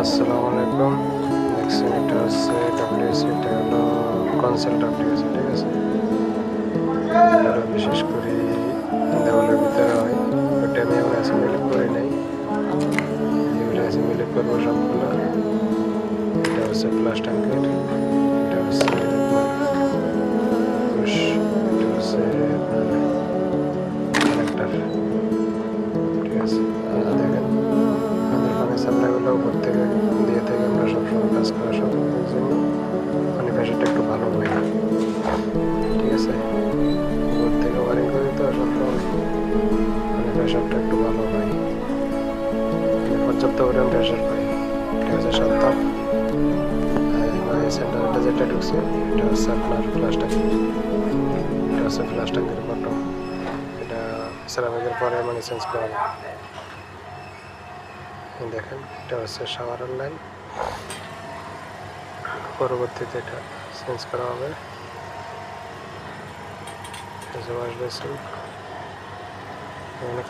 আসসালামু আলাইকুম। দেখছেন এটা হচ্ছে ডব্লিউএসি, এটা হলো কনসোল ডব্লিউএসি, ঠিক আছে। এটা বিশেষ করে দেওয়ালের ভিতরে হয়, ওটা আমি এখন অ্যাসেম্বলি করি নাই, যেগুলো অ্যাসেম্বলি করবো সবগুলো। এটা হচ্ছে ফ্লাশ ট্যাঙ্কের, এটা হচ্ছে পুশ, এটা হচ্ছে কানেক্টর, ঠিক আছে। দেখেন আমাদের পানি সাপ্লাইগুলো উপর থেকে দিয়ে থেকে আমরা সবসময় কাজ করা সম্ভব জন্য পানি প্রেশারটা একটু ভালো হয়, ঠিক আছে। উপর থেকে ওয়ারিং করি তো সবসময় পানি প্রেশারটা একটু ভালো হয়, পর্যাপ্ত পরিমাণ প্রেশার পাই, ঠিক আছে। সাবধান সেন্টারটা যেটা ঢুকছে এটা হচ্ছে আপনার ফ্লাশ ট্যাঙ্ক, এটা হচ্ছে ফ্লাশ ট্যাঙ্কের বটম, এটা সেরামিকের পরে মানে চেঞ্জ করা হবে। দেখেন এটা হচ্ছে শাওয়ারের লাইন, পরবর্তীতে এটা চেঞ্জ করা হবে। ওয়াশ বেসিন, অনেক